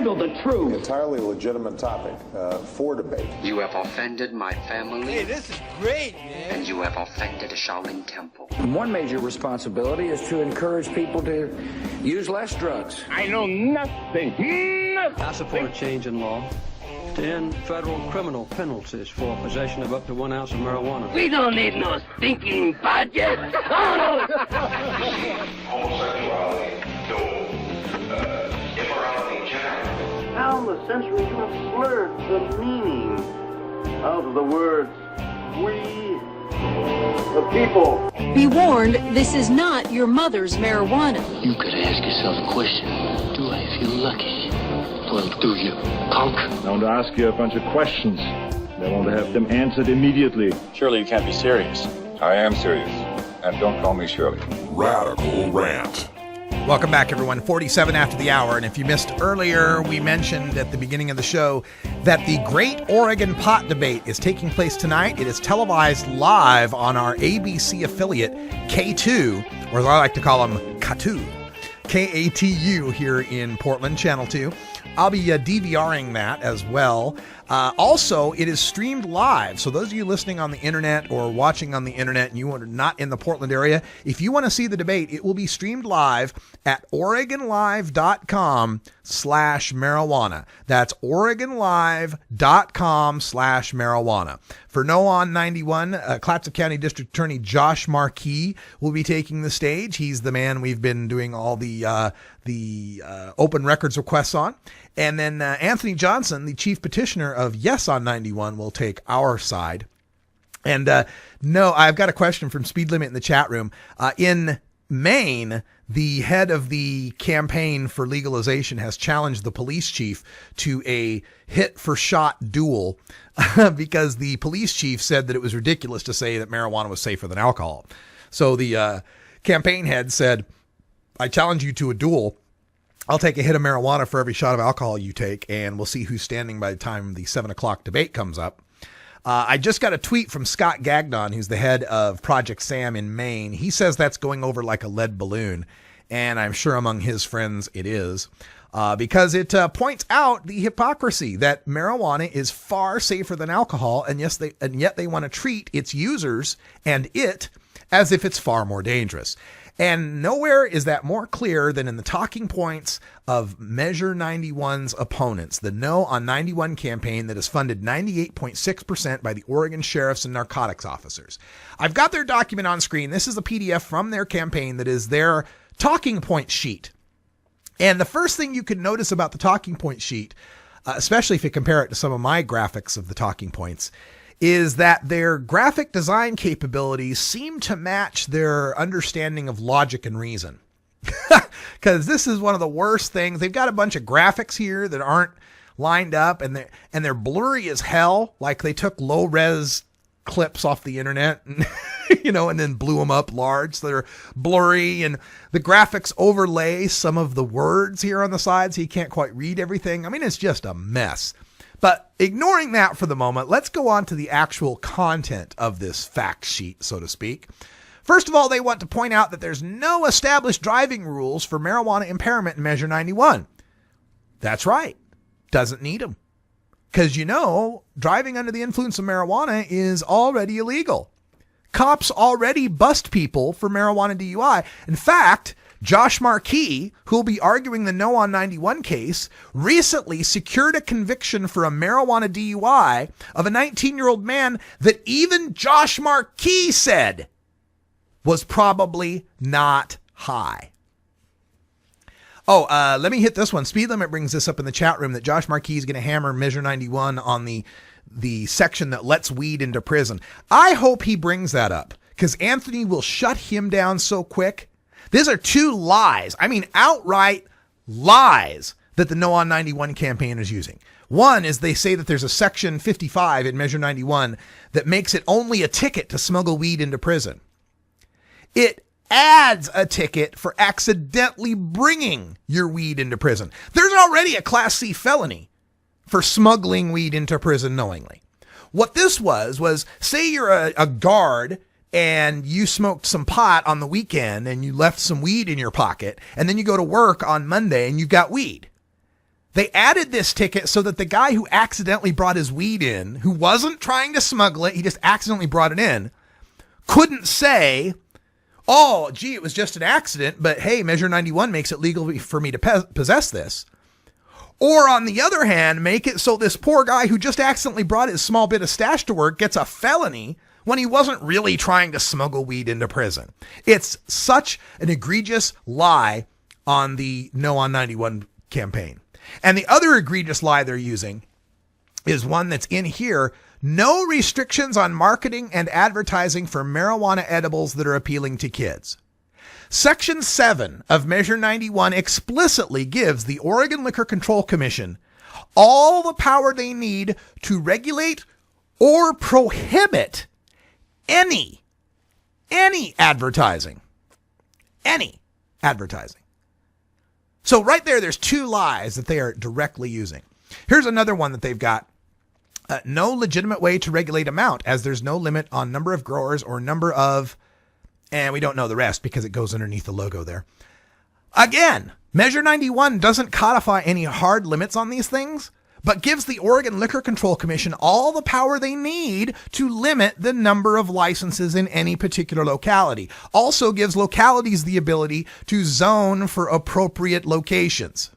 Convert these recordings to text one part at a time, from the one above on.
handle the truth. Entirely legitimate topic for debate. You have offended my family. Hey, this is great, man. And you have offended a Shaolin temple. One major responsibility is to encourage people to use less drugs. I know nothing. I support a change in law to end federal criminal penalties for possession of up to 1 ounce of marijuana. We don't need no stinking budget. Homosexuality, immorality in general. Down the century, you have slurred the meaning of the words we, the people. Be warned, this is not your mother's marijuana. You could ask yourself a question. Do I feel lucky? Well, do you, punk? I want to ask you a bunch of questions. I want to have them answered immediately. Surely you can't be serious. I am serious. And don't call me Shirley. Radical Rant. Welcome back, everyone. 47 after the hour. And if you missed earlier, we mentioned at the beginning of the show that the Great Oregon Pot Debate is taking place tonight. It is televised live on our ABC affiliate, K2, or as I like to call them, Katu. KATU here in Portland, Channel 2. I'll be DVRing that as well. Also, it is streamed live. So those of you listening on the internet or watching on the internet and you are not in the Portland area, if you want to see the debate, it will be streamed live at OregonLive.com/marijuana. That's OregonLive.com/marijuana. For No on 91, Clatsop County District Attorney Josh Markey will be taking the stage. He's the man we've been doing all the open records requests on. And then Anthony Johnson, the chief petitioner of Yes on 91, will take our side. And no, I've got a question from Speed Limit in the chat room. In Maine, the head of the campaign for legalization has challenged the police chief to a hit-for-shot duel because the police chief said that it was ridiculous to say that marijuana was safer than alcohol. So the campaign head said, I challenge you to a duel. I'll take a hit of marijuana for every shot of alcohol you take, and we'll see who's standing by the time the 7 o'clock debate comes up. I just got a tweet from Scott Gagnon, who's the head of Project Sam in Maine. He says that's going over like a lead balloon, and I'm sure among his friends it is, because it points out the hypocrisy that marijuana is far safer than alcohol, and yet they want to treat its users and it as if it's far more dangerous. And nowhere is that more clear than in the talking points of Measure 91's opponents, the No on 91 campaign that is funded 98.6% by the Oregon sheriffs and narcotics officers. I've got their document on screen. This is a PDF from their campaign that is their talking point sheet. And the first thing you can notice about the talking point sheet, especially if you compare it to some of my graphics of the talking points, is that their graphic design capabilities seem to match their understanding of logic and reason. Because this is one of the worst things. They've got a bunch of graphics here that aren't lined up, and they're blurry as hell. Like they took low-res clips off the internet and, and then blew them up large. So they're blurry, and the graphics overlay some of the words here on the side so you can't quite read everything. I mean, it's just a mess. But ignoring that for the moment, let's go on to the actual content of this fact sheet, so to speak. First of all, they want to point out that there's no established driving rules for marijuana impairment in Measure 91. That's right. Doesn't need them. Because, driving under the influence of marijuana is already illegal. Cops already bust people for marijuana DUI. In fact, Josh Markey, who will be arguing the No on 91 case, recently secured a conviction for a marijuana DUI of a 19-year-old man that even Josh Markey said was probably not high. Oh, let me hit this one. Speed Limit brings this up in the chat room that Josh Markey is going to hammer Measure 91 on the section that lets weed into prison. I hope he brings that up because Anthony will shut him down so quick. These are two lies. I mean, outright lies that the No on 91 campaign is using. One is they say that there's a Section 55 in Measure 91 that makes it only a ticket to smuggle weed into prison. It adds a ticket for accidentally bringing your weed into prison. There's already a Class C felony for smuggling weed into prison knowingly. What this was say you're a guard and you smoked some pot on the weekend and you left some weed in your pocket, and then you go to work on Monday and you've got weed. They added this ticket so that the guy who accidentally brought his weed in, who wasn't trying to smuggle it, he just accidentally brought it in, couldn't say, oh, gee, it was just an accident, but hey, Measure 91 makes it legal for me to possess this. Or on the other hand, make it so this poor guy who just accidentally brought his small bit of stash to work gets a felony when he wasn't really trying to smuggle weed into prison. It's such an egregious lie on the No on 91 campaign. And the other egregious lie they're using is one that's in here. No restrictions on marketing and advertising for marijuana edibles that are appealing to kids. Section 7 of Measure 91 explicitly gives the Oregon Liquor Control Commission all the power they need to regulate or prohibit any advertising. Any advertising. So right there's two lies that they are directly using. Here's another one that they've got. No legitimate way to regulate amount, as there's no limit on number of growers or number of, and we don't know the rest because it goes underneath the logo there. Again, Measure 91 doesn't codify any hard limits on these things, but gives the Oregon Liquor Control Commission all the power they need to limit the number of licenses in any particular locality. Also gives localities the ability to zone for appropriate locations.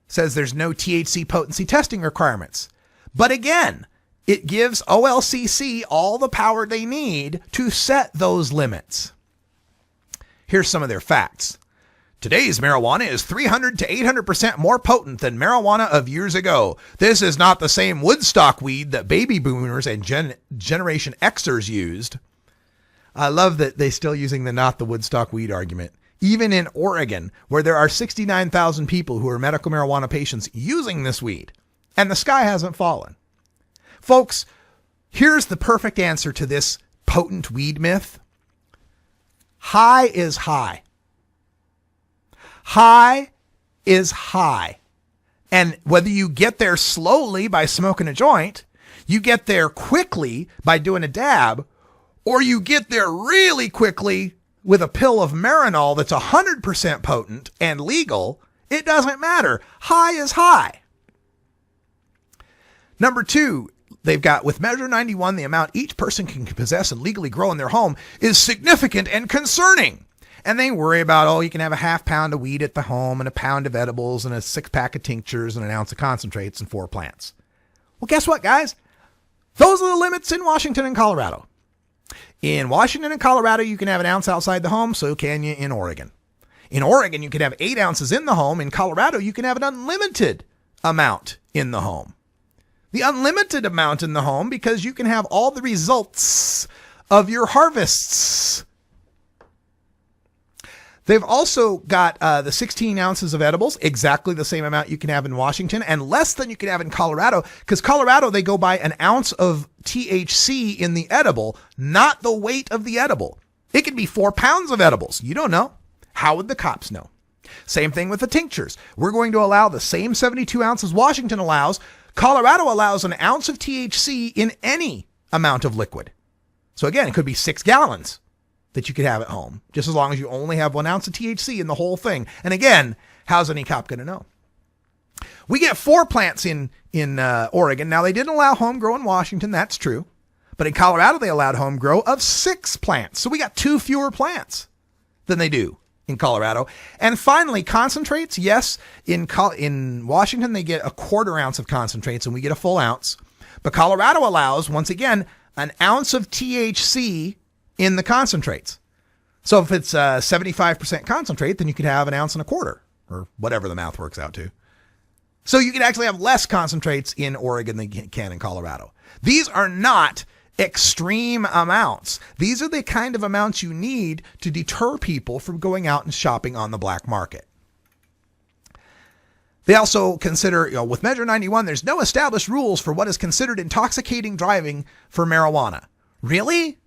Says there's no THC potency testing requirements. But again, it gives OLCC all the power they need to set those limits. Here's some of their facts. Today's marijuana is 300 to 800% more potent than marijuana of years ago. This is not the same Woodstock weed that baby boomers and Generation Xers used. I love that they're still using the not the Woodstock weed argument. Even in Oregon, where there are 69,000 people who are medical marijuana patients using this weed, and the sky hasn't fallen. Folks, here's the perfect answer to this potent weed myth. High is high. High is high. And whether you get there slowly by smoking a joint, you get there quickly by doing a dab, or you get there really quickly with a pill of Marinol that's 100% potent and legal, it doesn't matter. High is high. Number 2, they've got with Measure 91, the amount each person can possess and legally grow in their home is significant and concerning. And they worry about, oh, you can have a half pound of weed at the home and a pound of edibles and a 6-pack of tinctures and an ounce of concentrates and 4 plants. Well, guess what, guys? Those are the limits in Washington and Colorado. In Washington and Colorado, you can have an ounce outside the home, so can you in Oregon. In Oregon, you can have 8 ounces in the home. In Colorado, you can have an unlimited amount in the home. The unlimited amount in the home because you can have all the results of your harvests. They've also got the 16 ounces of edibles, exactly the same amount you can have in Washington and less than you can have in Colorado, because Colorado, they go by an ounce of THC in the edible, not the weight of the edible. It could be 4 pounds of edibles. You don't know. How would the cops know? Same thing with the tinctures. We're going to allow the same 72 ounces Washington allows. Colorado allows an ounce of THC in any amount of liquid. So again, it could be 6 gallons that you could have at home, just as long as you only have 1 ounce of THC in the whole thing. And again, how's any cop going to know? We get 4 plants in Oregon. Now, they didn't allow home grow in Washington. That's true. But in Colorado, they allowed home grow of 6 plants. So we got 2 fewer plants than they do in Colorado. And finally, concentrates. Yes, in Washington, they get a 1/4 ounce of concentrates and we get a full ounce. But Colorado allows, once again, an ounce of THC in the concentrates. So if it's 75% concentrate, then you could have 1 ounce and 1/4 or whatever the math works out to. So you can actually have less concentrates in Oregon than you can in Colorado. These are not extreme amounts. These are the kind of amounts you need to deter people from going out and shopping on the black market. They also consider, with Measure 91, there's no established rules for what is considered intoxicating driving for marijuana. Really?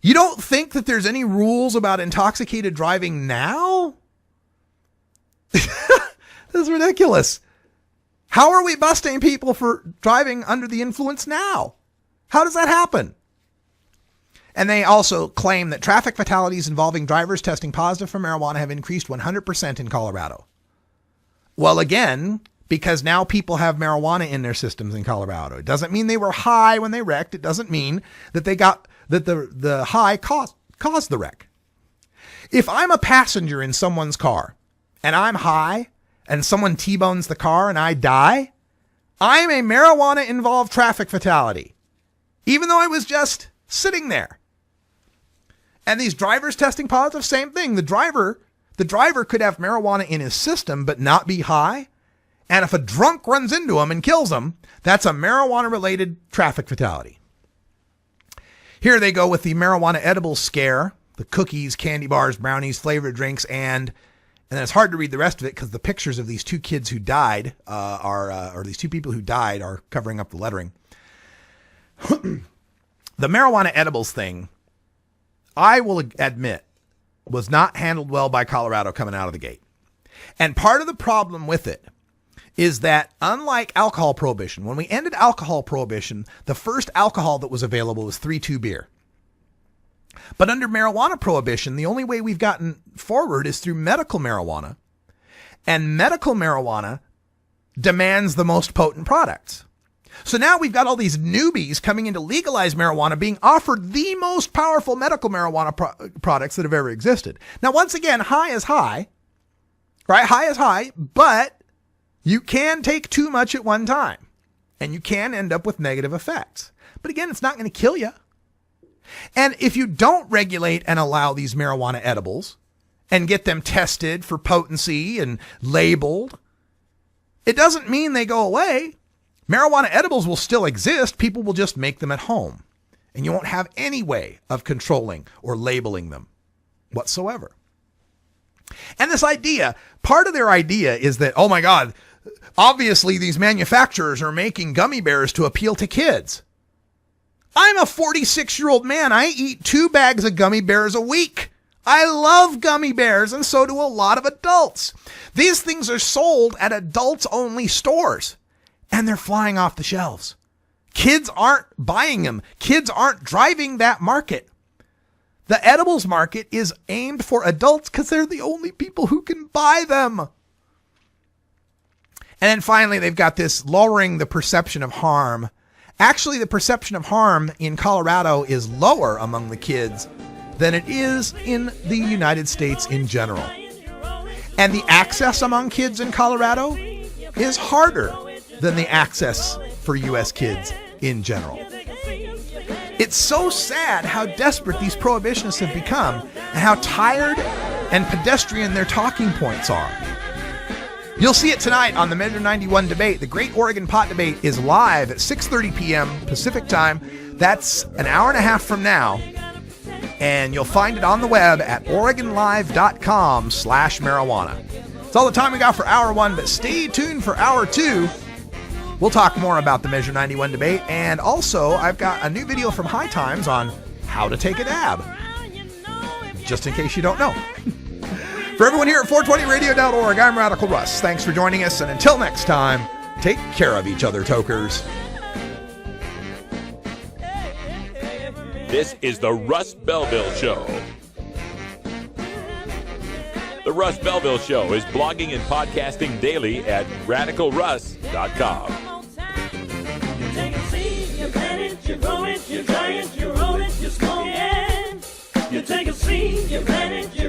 You don't think that there's any rules about intoxicated driving now? This is ridiculous. How are we busting people for driving under the influence now? How does that happen? And they also claim that traffic fatalities involving drivers testing positive for marijuana have increased 100% in Colorado. Well, again, because now people have marijuana in their systems in Colorado. It doesn't mean they were high when they wrecked. It doesn't mean that they got that the high caused the wreck. If I'm a passenger in someone's car and I'm high and someone T-bones the car and I die, I'm a marijuana-involved traffic fatality, even though I was just sitting there. And these drivers testing positive, same thing. The driver could have marijuana in his system but not be high. And if a drunk runs into him and kills him, that's a marijuana-related traffic fatality. Here they go with the marijuana edibles scare, the cookies, candy bars, brownies, flavored drinks, and then it's hard to read the rest of it because the pictures of these two kids who died or these two people who died are covering up the lettering. The marijuana edibles thing, I will admit, was not handled well by Colorado coming out of the gate. And part of the problem with it is that unlike alcohol prohibition, when we ended alcohol prohibition, the first alcohol that was available was 3-2 beer. But under marijuana prohibition, the only way we've gotten forward is through medical marijuana. And medical marijuana demands the most potent products. So now we've got all these newbies coming in to legalize marijuana being offered the most powerful medical marijuana products that have ever existed. Now, once again, high is high, right? High is high, but you can take too much at one time and you can end up with negative effects. But again, it's not going to kill you. And if you don't regulate and allow these marijuana edibles and get them tested for potency and labeled, it doesn't mean they go away. Marijuana edibles will still exist. People will just make them at home. And you won't have any way of controlling or labeling them whatsoever. And this idea, part of their idea is that, oh my God, obviously these manufacturers are making gummy bears to appeal to kids. I'm a 46-year-old man. I eat 2 bags of gummy bears a week. I love gummy bears, and so do a lot of adults. These things are sold at adults-only stores, and they're flying off the shelves. Kids aren't buying them. Kids aren't driving that market. The edibles market is aimed for adults because they're the only people who can buy them. And then finally, they've got this lowering the perception of harm. Actually, the perception of harm in Colorado is lower among the kids than it is in the United States in general. And the access among kids in Colorado is harder than the access for U.S. kids in general. It's so sad how desperate these prohibitionists have become and how tired and pedestrian their talking points are. You'll see it tonight on the Measure 91 debate. The Great Oregon Pot Debate is live at 6:30 p.m. Pacific time. That's an hour and a half from now. And you'll find it on the web at OregonLive.com/marijuana. That's all the time we got for hour 1, but stay tuned for hour 2. We'll talk more about the Measure 91 debate. And also, I've got a new video from High Times on how to take a dab. Just in case you don't know. For everyone here at 420radio.org, I'm Radical Russ. Thanks for joining us, and until next time, take care of each other, tokers. This is the Russ Belville Show. The Russ Belville Show is blogging and podcasting daily at radicalruss.com. You take a seed, you plant it, you grow it, you dry it, you roll it, you smoke it. You take a seed, you plant it, you